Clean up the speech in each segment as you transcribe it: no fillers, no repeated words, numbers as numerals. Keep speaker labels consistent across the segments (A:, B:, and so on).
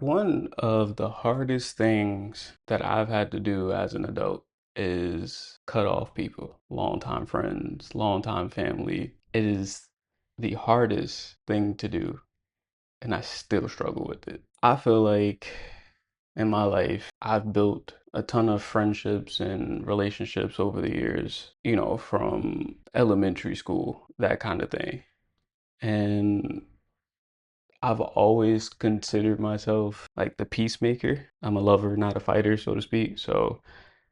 A: One of the hardest things that I've had to do as an adult is cut off people, longtime friends, longtime family. It is the hardest thing to do, and I still struggle with it. I feel like in my life, I've built a ton of friendships and relationships over the years, from elementary school, that kind of thing. And I've always considered myself like the peacemaker. I'm a lover, not a fighter, so to speak. So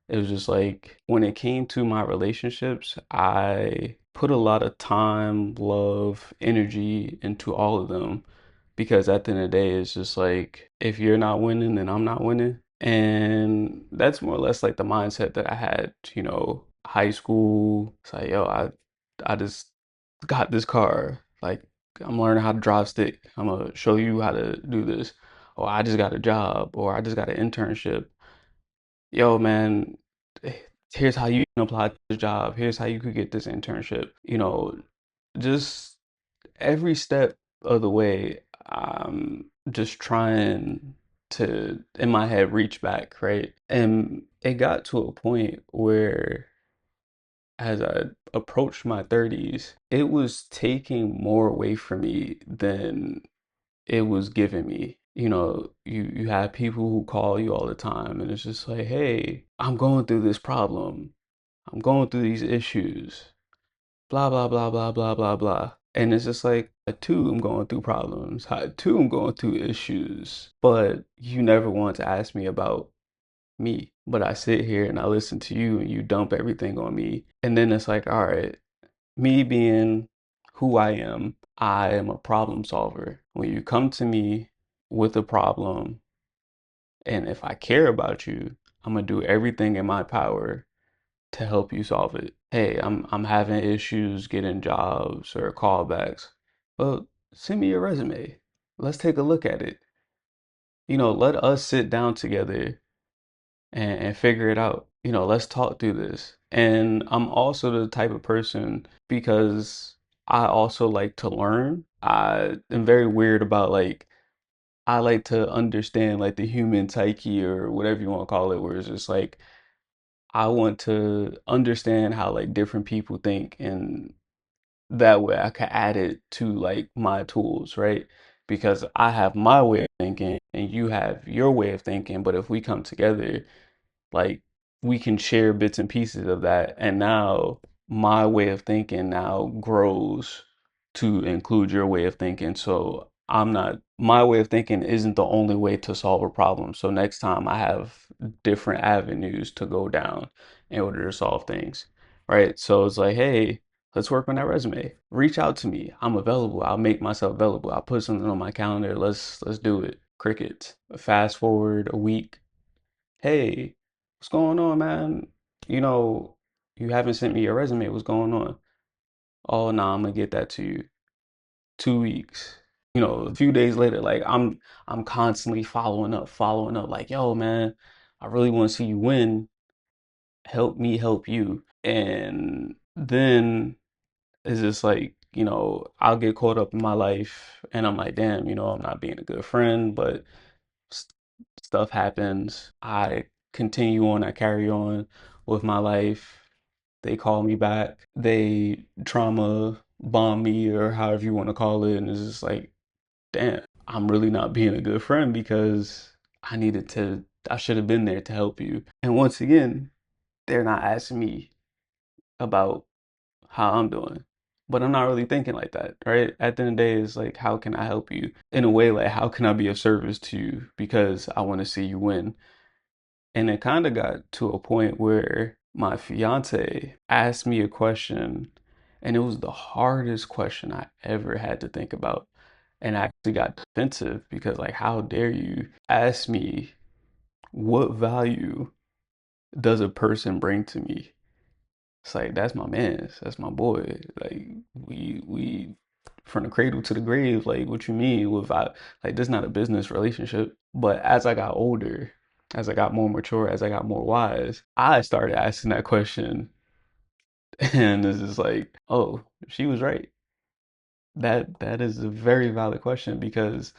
A: it was just like when it came to my relationships, I put a lot of time, love, energy into all of them because at the end of the day, it's just like if you're not winning, then I'm not winning. And that's more or less like the mindset that I had, high school. It's like, yo, I just got this car. Like I'm learning how to drive stick. I'm gonna show you how to do this. Or I just got a job, or I just got an internship. Yo, man, eh, here's how you can apply to this job. Here's how you could get this internship. Just every step of the way, I'm just trying to, in my head, reach back, right? And it got to a point where as I approached my 30s, it was taking more away from me than it was giving me. You have people who call you all the time, and it's just like, hey, I'm going through this problem. I'm going through these issues. Blah, blah, blah, blah, blah, blah, blah. And it's just like, I too am going through problems. I too am going through issues. But you never want to ask me about me. But I sit here and I listen to you and you dump everything on me. And then it's like, all right, me being who I am a problem solver. When you come to me with a problem, and if I care about you, I'm gonna do everything in my power to help you solve it. Hey, I'm having issues getting jobs or callbacks. Well, send me your resume. Let's take a look at it. Let us sit down together and figure it out. Let's talk through this. And I'm also the type of person because I also like to learn. I am very weird about like I like to understand like the human psyche or whatever you want to call it, where it's just like I want to understand how like different people think and that way I can add it to like my tools, right? Because I have my way of thinking and you have your way of thinking, but if we come together, like we can share bits and pieces of that. And now my way of thinking now grows to include your way of thinking. So I'm not, my way of thinking isn't the only way to solve a problem. So next time I have different avenues to go down in order to solve things, right? So it's like, hey, let's work on that resume. Reach out to me. I'm available. I'll make myself available. I'll put something on my calendar. Let's do it. Crickets. Fast forward a week. Hey, what's going on, man? You know, you haven't sent me your resume. What's going on? Oh, no, I'm gonna get that to you. 2 weeks. A few days later, like I'm constantly following up, like, yo, man, I really want to see you win. Help me help you. And then it's just like, I'll get caught up in my life and I'm like, damn, I'm not being a good friend, but stuff happens. I continue on, I carry on with my life. They call me back. They trauma bomb me or however you want to call it. And it's just like, damn, I'm really not being a good friend because I should have been there to help you. And once again, they're not asking me about how I'm doing. But I'm not really thinking like that, right? At the end of the day, it's like, how can I help you? In a way, like, how can I be of service to you? Because I want to see you win. And it kind of got to a point where my fiance asked me a question, and it was the hardest question I ever had to think about. And I actually got defensive because, like, how dare you ask me what value does a person bring to me? It's like that's my man, that's my boy. Like we from the cradle to the grave. Like what you mean without like this is not a business relationship. But as I got older, as I got more mature, as I got more wise, I started asking that question, and it's just like, oh, she was right. That is a very valid question because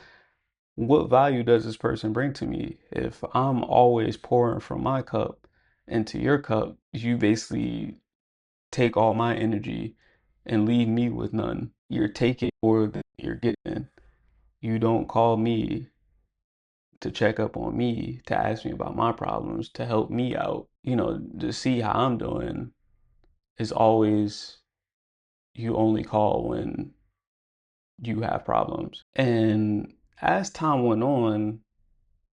A: what value does this person bring to me? If I'm always pouring from my cup into your cup, you basically take all my energy and leave me with none. You're taking more than you're getting. You don't call me to check up on me, to ask me about my problems, to help me out, to see how I'm doing. Is always, you only call when you have problems. And as time went on,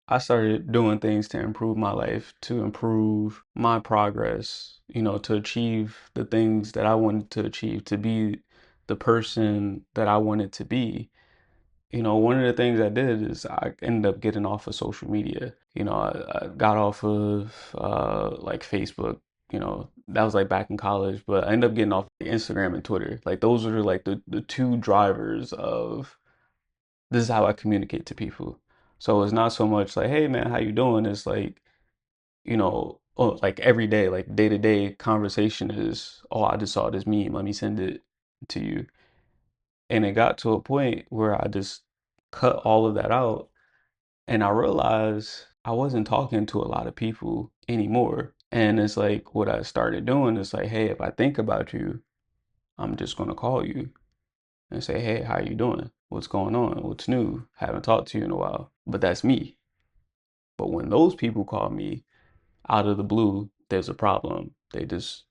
A: I started doing things to improve my life, to improve my progress, to achieve the things that I wanted to achieve, to be the person that I wanted to be. One of the things I did is I ended up getting off of social media. I got off of like Facebook. That was like back in college, but I ended up getting off Instagram and Twitter. Like those are like the two drivers of this is how I communicate to people. So it's not so much like, hey man, how you doing? It's like, oh, like every day, like day to day conversation is, oh, I just saw this meme, let me send it to you. And it got to a point where I just cut all of that out. And I realized I wasn't talking to a lot of people anymore. And it's like what I started doing is like, hey, if I think about you, I'm just gonna call you and say, hey, how you doing? What's going on? What's new? Haven't talked to you in a while. But that's me. But when those people call me out of the blue, there's a problem. They just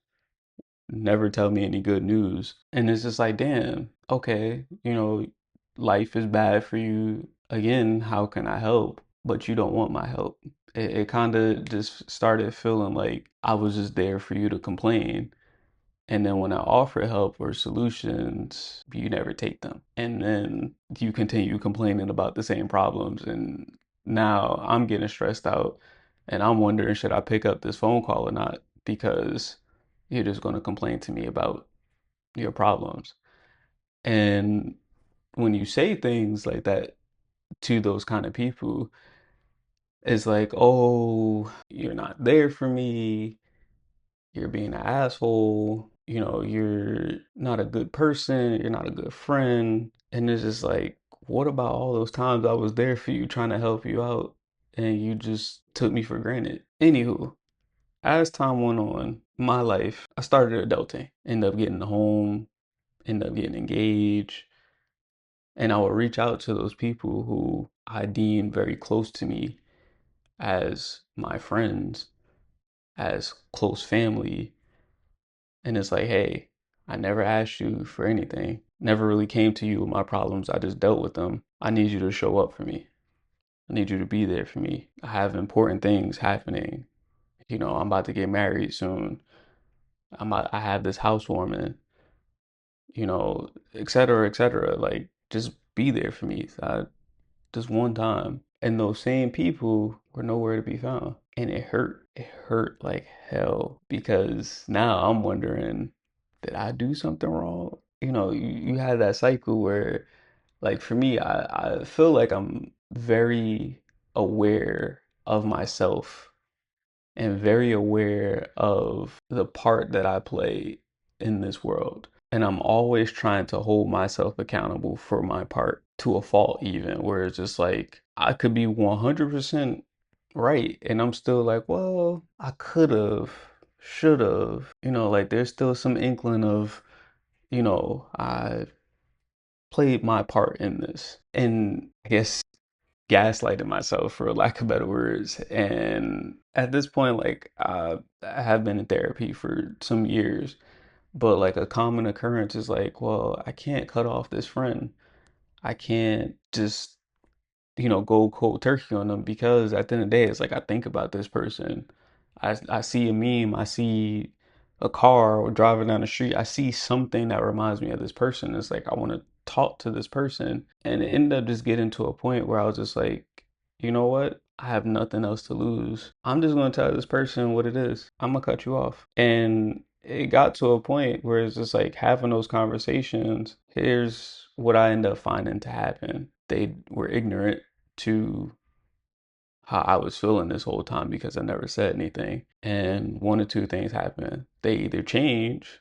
A: never tell me any good news. And it's just like, damn, okay, life is bad for you. Again, how can I help? But you don't want my help. It kind of just started feeling like I was just there for you to complain. And then when I offer help or solutions, you never take them. And then you continue complaining about the same problems. And now I'm getting stressed out and I'm wondering, should I pick up this phone call or not? Because you're just going to complain to me about your problems. And when you say things like that to those kind of people, it's like, oh, you're not there for me. You're being an asshole, you're not a good person, you're not a good friend. And it's just like, what about all those times I was there for you trying to help you out and you just took me for granted? Anywho, as time went on, my life, I started adulting, ended up getting a home, ended up getting engaged, and I would reach out to those people who I deemed very close to me as my friends, as close family. And it's like, hey, I never asked you for anything. Never really came to you with my problems. I just dealt with them. I need you to show up for me. I need you to be there for me. I have important things happening. I'm about to get married soon. I have this housewarming, et cetera, et cetera. Like, just be there for me. Just one time. And those same people were nowhere to be found. And it hurt. It hurt like hell because now I'm wondering, did I do something wrong? You had that cycle where, like, for me, I feel like I'm very aware of myself and very aware of the part that I play in this world. And I'm always trying to hold myself accountable for my part to a fault, even where it's just like I could be 100% right. And I'm still like, well, I could have, should have, like there's still some inkling of, I played my part in this. And I guess gaslighting myself for lack of better words. And at this point, like I have been in therapy for some years, but like a common occurrence is like, well, I can't cut off this friend. I can't just go cold turkey on them because at the end of the day, it's like I think about this person. I see a meme, I see a car or driving down the street, I see something that reminds me of this person. It's like I want to talk to this person. And it ended up just getting to a point where I was just like, you know what? I have nothing else to lose. I'm just gonna tell this person what it is. I'm gonna cut you off. And it got to a point where it's just like having those conversations. Here's what I end up finding to happen. They were ignorant to how I was feeling this whole time because I never said anything. And one or two things happen. They either change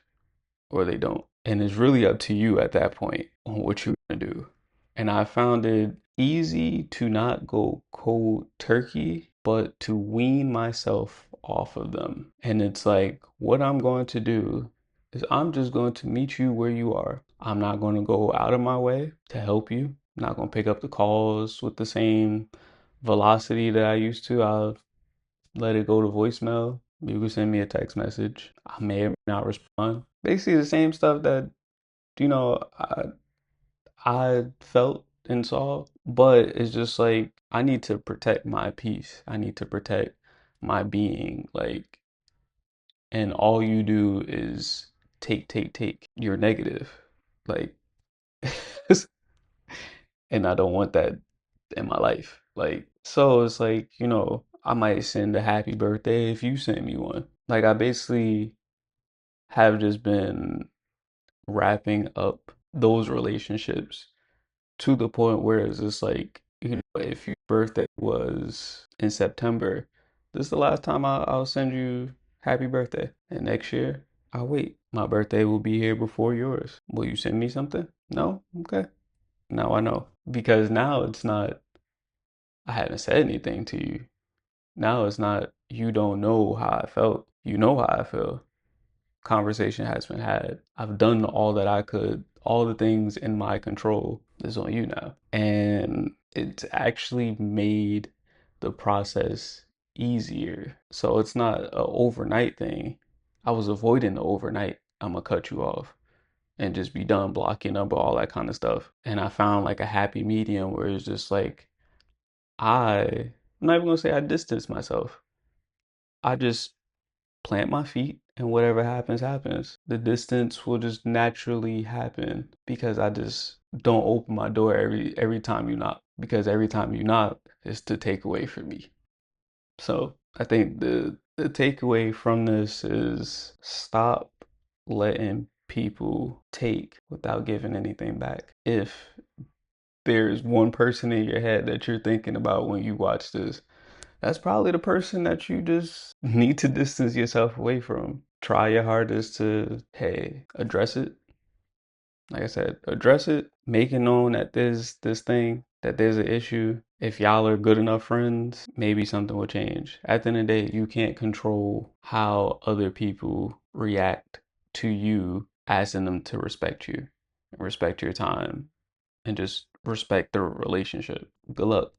A: or they don't. And it's really up to you at that point on what you're gonna do. And I found it easy to not go cold turkey, but to wean myself off of them. And it's like, what I'm going to do is I'm just going to meet you where you are. I'm not going to go out of my way to help you. I'm not going to pick up the calls with the same velocity that I used to. I'll let it go to voicemail. You can send me a text message. I may or may not respond. Basically, the same stuff that, you know, I felt and saw, but it's just like I need to protect my peace. I need to protect my being. Like, and all you do is take, take, take. You're negative. Like, and I don't want that in my life. Like, so it's like, I might send a happy birthday if you send me one. Like, I basically have just been wrapping up those relationships to the point where it's just like, if your birthday was in September, this is the last time I'll send you happy birthday. And next year, I'll wait. My birthday will be here before yours. Will you send me something? No? Okay. Now I know. Because now it's not, I haven't said anything to you. Now it's not, you don't know how I felt. You know how I feel. Conversation has been had. I've done all that I could, all the things in my control is on you now. And it's actually made the process easier. So it's not an overnight thing. I was avoiding the overnight. I'm gonna cut you off and just be done blocking up all that kind of stuff. And I found like a happy medium where it's just like I'm not even gonna say I distance myself. I just plant my feet and whatever happens, happens. The distance will just naturally happen because I just don't open my door every time you knock. Because every time you knock is to take away from me. So I think the takeaway from this is stop letting people take without giving anything back. If there's one person in your head that you're thinking about when you watch this, that's probably the person that you just need to distance yourself away from. Try your hardest to, hey, address it. Like I said, address it, make it known that there's this thing, that there's an issue. If y'all are good enough friends, maybe something will change. At the end of the day, you can't control how other people react to you asking them to respect you, respect your time, and just respect the relationship. Good luck.